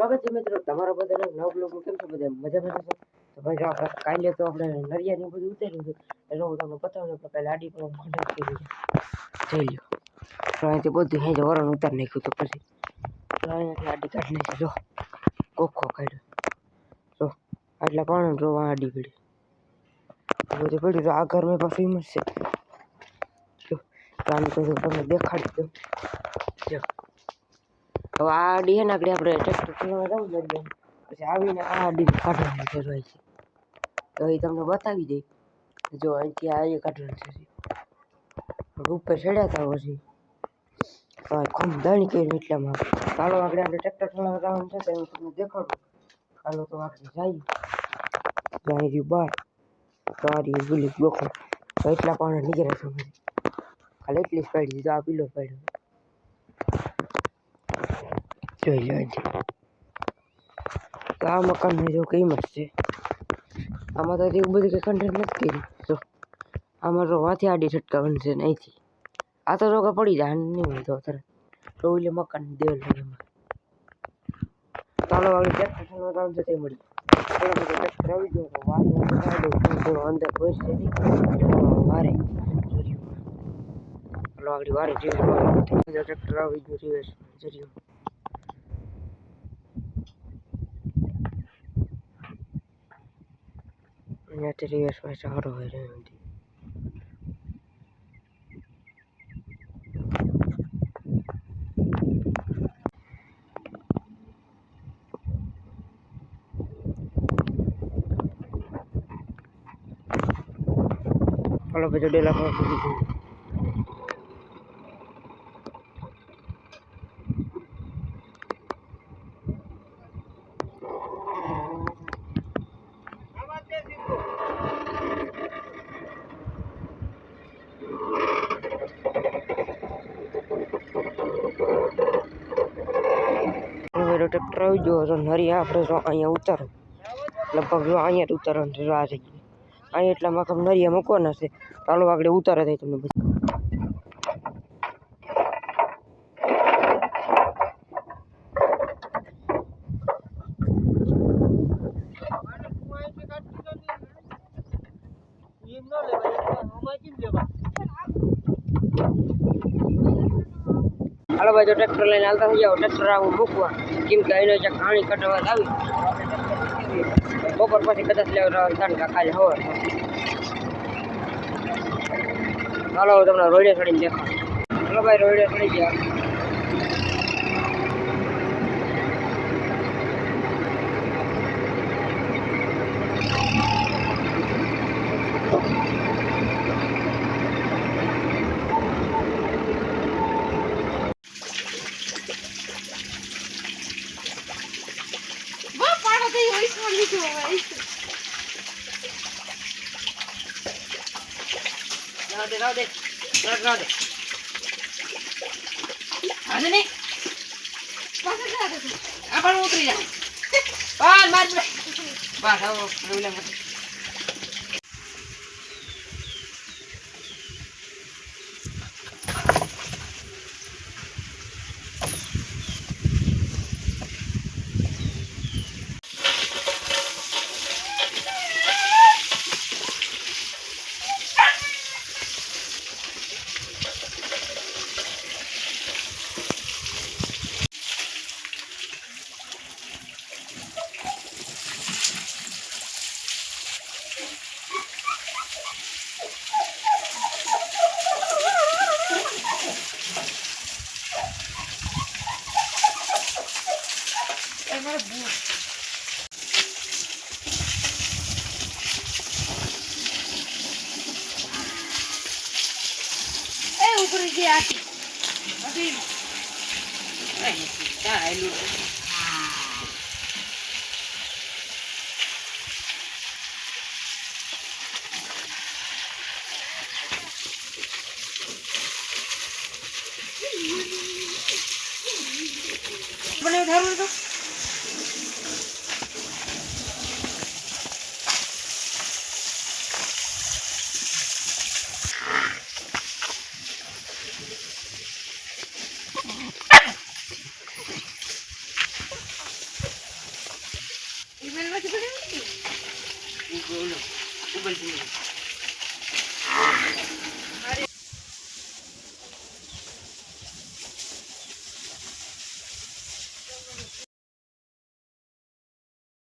સ્વાગત છે મિત્રો તમારા બધાને નવ બ્લોગમાં. કેમ છો બધા? મજામાં છો? તો ભાઈ આપણે કાલે તો આપણે નરિયાની બધું ઉતાર્યું હતું એટલે હું તમને બતાવું તો પહેલાં આડી પણ ખંડ કરી જોઈ લો. તો અહીંથી બધું અહીં વરણ ઉતારી નાખ્યું તો પછી અહીંયાથી આડી કાઢી નાખી. જો કોખો કાઢ્યો, જો આટલા પાણી જો આડી પડી બધી પડી. તો આ ઘરમાં પણ ફેમસ છે. જો આમ તો તમને દેખાડી દઉં. જો હવે આ આડી છે ને આપણે ટ્રેક્ટર ચલાવવા જવું જોઈએ પછી આવીને આ આડી કાઢવાની જરૂર હોય છે. તો એ તમને બતાવી દઈ. જો અહીંથી આ એ કાઢવાનું છે. ઉપર ચડ્યા હતા પછી ખમ દણી કર્યું એટલામાં. ચાલો આગળ આપણે ટ્રેક્ટર ચલાવવા જવાનું છે તો હું તમને દેખાડું. ચાલો તો આપણે જઈએ. જાય રહ્યું બાર સારી ગુલી ગોખો તો એટલા પાણી નીકળે છે. ખાલી એટલી જ પાડી દીધું. આ પીલો પાડ્યો જોઈ લો. તો આ મકાનની જો કિંમત છે. આમાં તો એવું બધું કંઈ કન્ટેન્ટ નથી કર્યું. જો આમાં તો વાંથી આડી છટકાવવાની છે ને અહીંથી આ તો રોગા પડી જાય નહીં હોય તો તરત તો એટલે મકાન દેવા લાગે એમાં. ચાલો આગળ ટ્રેક્ટર ચલાવવાનું છે તે મળી ટ્રેક્ટર આવી ગયો તો વાર થોડો અંદર બેસશે નહીં વારે ચાલો આગળ વારે ટ્રેક્ટર આવી ગયું રિવર્સ જર્યું. અહીંયાથી રિવર્સ પાસે સારો હોય રહ્યો. Kalau baca dia lapor begitu. Tractor આવી ગયો તો નરિયા આપણે જો અહીંયા ઉતારો લગભગ જો અહીંયા જ ઉતારવાનું છે. આ જગ્યાએ અહીંયા એટલામાં કમ નરિયા મૂકવાના છે. ચાલો આગળ ઉતારે થાય તમને બધું. હાલો ભાઈ તો ટ્રેક્ટર લઈને હાલતા થઈ જાવ. ટ્રેક્ટર આવું મૂકવા કેમ કે એનો જે ઘાણી કટવા આવી બપોર પછી કદાચ લેવા તણકા ખાલી હવાર. હાલો તમને રોડે ચડીને દેખાડો. હાલો ભાઈ રોડે ચડી ગયા. રાવ દે આજે નહીં આ પણ ઉતરી જાય માર બસ હવે ઉપરી ગયા હતી ક્યાં આવેલું મને ઉધારું તો ઉબલતી